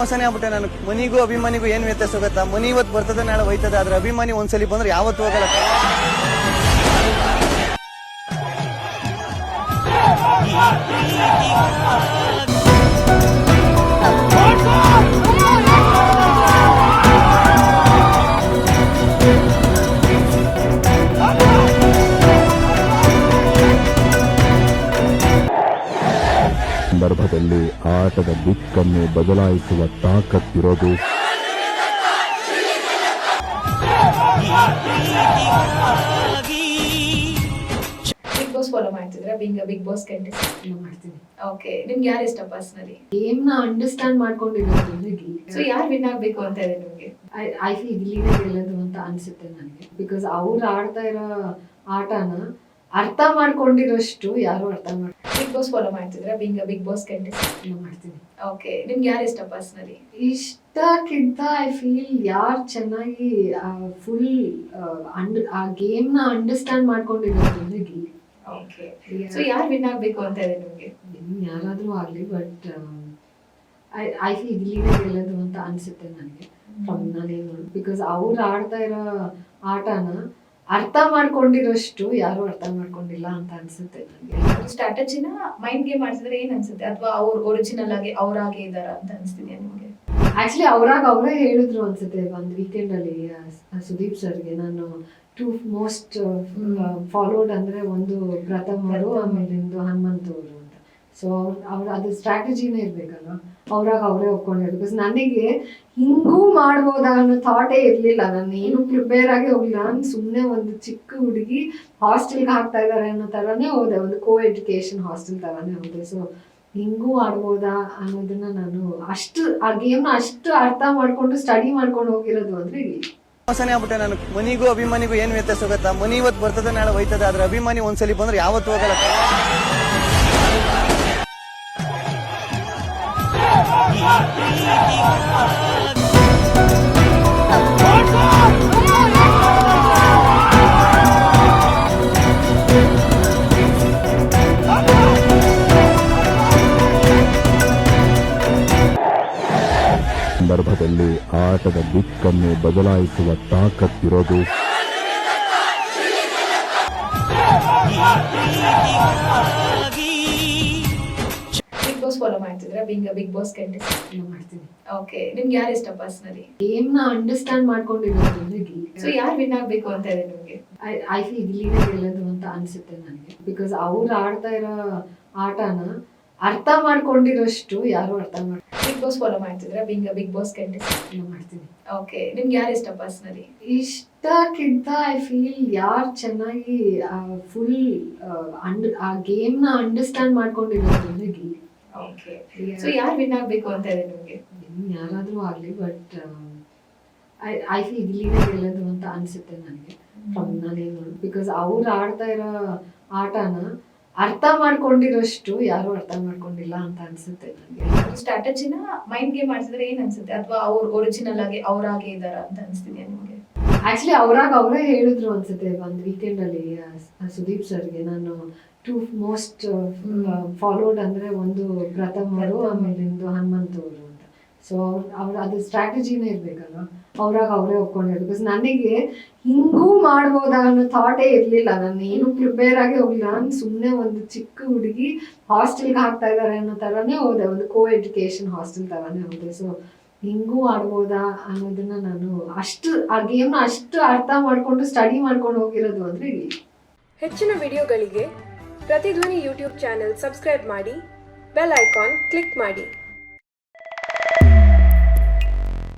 ಮೋಸನೇ ಆಗ್ಬಿಟ್ಟೆ ನಾನು. ಮನಿಗೂ ಅಭಿಮಾನಿಗೂ ಏನ್ ವ್ಯತ್ಯಾಸ ಹೋಗುತ್ತಾ? ಮನಿ ಇವತ್ತು ಬರ್ತದೆ ನಾಳೆ ಹೋಯ್ತದೆ, ಆದ್ರೆ ಅಭಿಮಾನಿ ಒಂದ್ಸಲಿ ಬಂದ್ರೆ ಯಾವತ್ತು ಹೋಗಲ್ಲ. ಸಂದರ್ಭದಲ್ಲಿ ಆಟದ ದಿಕ್ಕನ್ನು ಬದಲಾಯಿಸುವ ತಾಕತ್ತಿರೋದು ಬಿಗ್ ಬಾಸ್ ಫಾಲೋ ಮಾಡ್ತಿದ್ರೆ ಬಿಗ್ ಬಾಸ್ ಕಂಟೆಸ್ಟೆಂಟ್ ಮಾಡ್ತೀನಿ. ಓಕೆ, ನಿಮ್ಗೆ ಯಾರು ಇಷ್ಟ ಪರ್ಸನಲಿ? ಗೇಮ್ ನ ಅಂಡರ್ಸ್ಟ್ಯಾಂಡ್ ಮಾಡ್ಕೊಂಡಿರೋದು. ಸೊ ಯಾರು ವಿನ್ ಆಗ್ಬೇಕು ಅಂತ ಇದೆ ನಿಮ್ಗೆ? ಐ ಫೀಲ್ ಗಿಲ್ಲಿನೇ ಗೆಲ್ಲೋದು ಅಂತ ಅನ್ಸುತ್ತೆ ನನಗೆ. ಬಿಕಾಸ್ ಅವ್ರು ಆಡ್ತಾ ಇರೋ ಆಟನ ಅರ್ಥ ಮಾಡ್ಕೊಂಡಿರೋಷ್ಟು ಯಾರು ಅರ್ಥ ಬಿಗ್ ಬಾಸ್ ಫಾಲೋ ಮಾಡ್ತಿದ್ರೆ ಬಿಗ್ ಬಾಸ್ ಕಂಟೆಸ್ಟೆಂಟ್ ಮಾಡ್ತೀನಿ. ಓಕೆ, ನಿಮ್ಗೆ ಯಾರು ಇಷ್ಟ ಪರ್ಸನಲಿ? ಇಷ್ಟಕ್ಕಿಂತ ಐ ಫೀಲ್ ಯಾರು ಚೆನ್ನಾಗಿ ಫುಲ್ ಆ ಗೇಮ್ ನ ಅಂಡರ್ಸ್ಟ್ಯಾಂಡ್ ಮಾಡ್ಕೊಂಡಿರೋದು ಗಿಲ್ಲಿ. ಓಕೆ, ಸೊ ಯಾರು ವಿನ್ ಆಗ್ಬೇಕು ಅಂತ ಇದೆ ನಿಮ್ಗೆ? ಯಾರಾದ್ರೂ ಆಗ್ಲಿ, ಬಟ್ ಐ ಫೀಲ್ ಗಿಲ್ಲಿನೇ ಗೆಲ್ಲೋದು ಅಂತ ಅನ್ಸುತ್ತೆ ನನಗೆ. ನಾನೇನು ಬಿಕಾಸ್ ಅವ್ರು ಆಡ್ತಾ ಇರೋ ಆಟನ ಅರ್ಥ ಮಾಡ್ಕೊಂಡಿರೋಷ್ಟು ಯಾರು ಅರ್ಥ ಮಾಡ್ಕೊಂಡಿಲ್ಲ ಅಂತ ಅನ್ಸುತ್ತೆ ನನಗೆ. ಸ್ಟ್ರಾಟಜಿನ ಮೈಂಡ್ ಗೇಮ್ ಮಾಡ್ತಿದ್ರೆ ಏನ್ ಅನ್ಸುತ್ತೆ, ಅಥವಾ ಅವ್ರು ಒರಿಜಿನಲ್ ಆಗಿ ಅವ್ರಾಗೆ ಇದಾರ ಅಂತ ಅನ್ಸ್ತಿದ್ಯಾ ನಿಮ್ಗೆ? ಆಕ್ಚುಲಿ ಅವರೇ ಹೇಳಿದ್ರು ಅನ್ಸುತ್ತೆ ಒಂದು ವೀಕೆಂಡ್ ಅಲ್ಲಿ ಸುದೀಪ್ ಸರ್ಗೆ. ನಾನು ಟೂ ಮೋಸ್ಟ್ ಫಾಲೋಡ್ ಅಂದ್ರೆ ಒಂದು ಪ್ರಥಮ್ ಅವರು, ಆಮೇಲೆ ಹನುಮಂತ್ ಅವರು ಅಂತ. ಸೊ ಅವ್ರ ಅದು ಸ್ಟ್ರಾಟಜಿನೇ ಇರ್ಬೇಕಲ್ಲ, ಅವರೇ ಒಪ್ಕೊಂಡಿದ್ರು. ಬಿಕಾಸ್ ನನಗೆ ಹಿಂಗೂ ಮಾಡ್ಬೋದಾ ಅನ್ನೋ ಥಾಟೇ ಇರ್ಲಿಲ್ಲ. ನಾನು ಏನು ಪ್ರಿಪೇರ್ ಆಗಿ ಹೋಗ್ಲಿಲ್ಲ. ನಾನು ಸುಮ್ಮನೆ ಒಂದು ಚಿಕ್ಕ ಹುಡುಗಿ ಹಾಸ್ಟೆಲ್ಗೆ ಹಾಕ್ತಾ ಇದಾರೆ ಅನ್ನೋ ತರಾನೇ ಹೋದೆ, ಒಂದು ಕೋ ಎಜುಕೇಶನ್ ಹಾಸ್ಟೆಲ್ ತರಾನೇ ಹೋದೆ. ಸೊ ಹಿಂಗೂ ಆಡ್ಬೋದಾ ಅನ್ನೋದನ್ನ ನಾನು ಆ ಗೇಮ್ನ ಅಷ್ಟು ಅರ್ಥ ಮಾಡ್ಕೊಂಡು ಸ್ಟಡಿ ಮಾಡ್ಕೊಂಡು ಹೋಗಿರೋದು ಅಂದ್ರೆ ಇಲ್ಲಿ. ಮೋಸನೇ ಆಗ್ಬಿಟ್ಟೆ ನಾನು. ಮನಿಗೂ ಅಭಿಮಾನಿಗೂ ಏನ್ ವ್ಯತ್ಯಾಸ ಹೋಗುತ್ತಾ? ಮನಿ ಇವತ್ತು ಬರ್ತದೆ ನಾಳೆ ಹೋಯ್ತದೆ, ಆದ್ರೆ ಅಭಿಮಾನಿ ಒಂದ್ಸಲಿ ಬಂದ್ರೆ ಯಾವತ್ತು ಹೋಗಲ್ಲ. ಸಂದರ್ಭದಲ್ಲಿ ಆಟದ ದಿಕ್ಕನ್ನು ಬದಲಾಯಿಸುವ ತಾಕತ್ತಿರೋದು ಬಿಗ್ ಬಾಸ್ ಫಾಲೋ ಮಾಡ್ತಿದ್ರೆ ಬಿಗ್ ಬಾಸ್ ಕಂಟೆಸ್ಟೆಂಟ್ ಮಾಡ್ತೀನಿ. ಓಕೆ, ನಿಮ್ಗೆ ಯಾರು ಇಷ್ಟ ಪರ್ಸನಲಿ? ಗೇಮ್ ನ ಅಂಡರ್ಸ್ಟ್ಯಾಂಡ್ ಮಾಡ್ಕೊಂಡಿರೋದು ಗಿಲ್ಲಿ. ಸೊ ಯಾರು ವಿನ್ ಆಗ್ಬೇಕು ಅಂತ ಇದೆ ನಿಮ್ಗೆ? ಐ ಫೀಲ್ ಗಿಲ್ಲಿನೇ ಗೆಲ್ಲೋದು ಅಂತ ಅನ್ಸುತ್ತೆ ನನಗೆ. ಬಿಕಾಸ್ ಅವ್ರು ಆಡ್ತಾ ಇರೋ ಆಟನ ಅರ್ಥ ಮಾಡ್ಕೊಂಡಿರೋಷ್ಟು ಯಾರು ಅರ್ಥ ಬಿಗ್ ಬಾಸ್ ಫಾಲೋ ಮಾಡ್ತಿದ್ರೆ ಬಿಗ್ ಬಾಸ್ ಕಂಟೆಸ್ಟೆಂಟ್ ಮಾಡ್ತೀನಿ. ಓಕೆ, ನಿಮ್ಗೆ ಯಾರು ಇಷ್ಟ ಪರ್ಸನಲಿ? ಇಷ್ಟಕ್ಕಿಂತ ಐ ಫೀಲ್ ಯಾರು ಚೆನ್ನಾಗಿ ಫುಲ್ ಆ ಗೇಮ್ ನ ಅಂಡರ್ಸ್ಟ್ಯಾಂಡ್ ಮಾಡ್ಕೊಂಡಿರೋದು ಗಿಲ್ಲಿ. ಓಕೆ, ಸೊ ಯಾರು ವಿನ್ ಆಗ್ಬೇಕು ಅಂತ ಇದೆ ನಿಮ್ಗೆ? ಯಾರಾದ್ರೂ ಆಗ್ಲಿ, ಬಟ್ ಐ ಫೀಲ್ ಗಿಲ್ಲಿನೇ ಗೆಲ್ಲೋದು ಅಂತ ಅನ್ಸುತ್ತೆ ನನಗೆ. ನಾನೇನು ಬಿಕಾಸ್ ಅವ್ರು ಆಡ್ತಾ ಇರೋ ಆಟನ ಅರ್ಥ ಮಾಡ್ಕೊಂಡಿರೋಷ್ಟು ಯಾರು ಅರ್ಥ ಮಾಡ್ಕೊಂಡಿಲ್ಲ ಅಂತ ಅನ್ಸುತ್ತೆ ನನಗೆ. ಸ್ಟ್ರಾಟಜಿನ ಮೈಂಡ್ ಗೇಮ್ ಮಾಡ್ತಿದ್ರೆ ಏನ್ ಅನ್ಸುತ್ತೆ, ಅಥವಾ ಅವ್ರು ಒರಿಜಿನಲ್ ಆಗಿ ಅವ್ರಾಗೆ ಇದಾರ ಅಂತ ಅನ್ಸ್ತಿದ್ಯಾ ನಿಮ್ಗೆ? ಆಕ್ಚುಲಿ ಅವರೇ ಹೇಳಿದ್ರು ಅನ್ಸುತ್ತೆ ಒಂದು ವೀಕೆಂಡ್ ಅಲ್ಲಿ ಸುದೀಪ್ ಸರ್ಗೆ. ನಾನು ಟೂ ಮೋಸ್ಟ್ ಫಾಲೋಡ್ ಅಂದ್ರೆ ಒಂದು ಪ್ರಥಮ್ ಅವರು, ಆಮೇಲೆ ಹನುಮಂತ್ ಅವರು ಅಂತ. ಸೊ ಅದು ಸ್ಟ್ರಾಟಜಿನೇ ಇರ್ಬೇಕಲ್ಲ, ಅವರೇ ಒಪ್ಕೊಂಡಿದ್ರು. ಬಿಕಾಸ್ ನನಗೆ ಹಿಂಗೂ ಮಾಡ್ಬೋದಾ ಅನ್ನೋ ಥಾಟೇ ಇರ್ಲಿಲ್ಲ. ನಾನು ಏನು ಪ್ರಿಪೇರ್ ಆಗಿ ಹೋಗ್ಲಿಲ್ಲ. ನಾನು ಸುಮ್ಮನೆ ಒಂದು ಚಿಕ್ಕ ಹುಡುಗಿ ಹಾಸ್ಟೆಲ್ಗೆ ಹಾಕ್ತಾ ಇದಾರೆ ಅನ್ನೋ ತರಾನೇ ಹೋದೆ, ಒಂದು ಕೋ ಎಜುಕೇಶನ್ ಹಾಸ್ಟೆಲ್ ತರಾನೇ ಹೋದೆ. ಸೊ ಹಿಂಗೂ ಆಡ್ಬೋದಾ ಅನ್ನೋದನ್ನ ನಾನು ಆ ಗೇಮ್ನ ಅಷ್ಟು ಅರ್ಥ ಮಾಡ್ಕೊಂಡು ಸ್ಟಡಿ ಮಾಡ್ಕೊಂಡು ಹೋಗಿರೋದು ಅಂದ್ರೆ ಇಲ್ಲಿ. ಹೆಚ್ಚಿನ ವಿಡಿಯೋಗಳಿಗೆ ಪ್ರತಿಧ್ವನಿ ಯೂಟ್ಯೂಬ್ ಚಾನೆಲ್ ಸಬ್ಸ್ಕ್ರೈಬ್ ಮಾಡಿ, ಬೆಲ್ ಐಕಾನ್ ಕ್ಲಿಕ್ ಮಾಡಿ.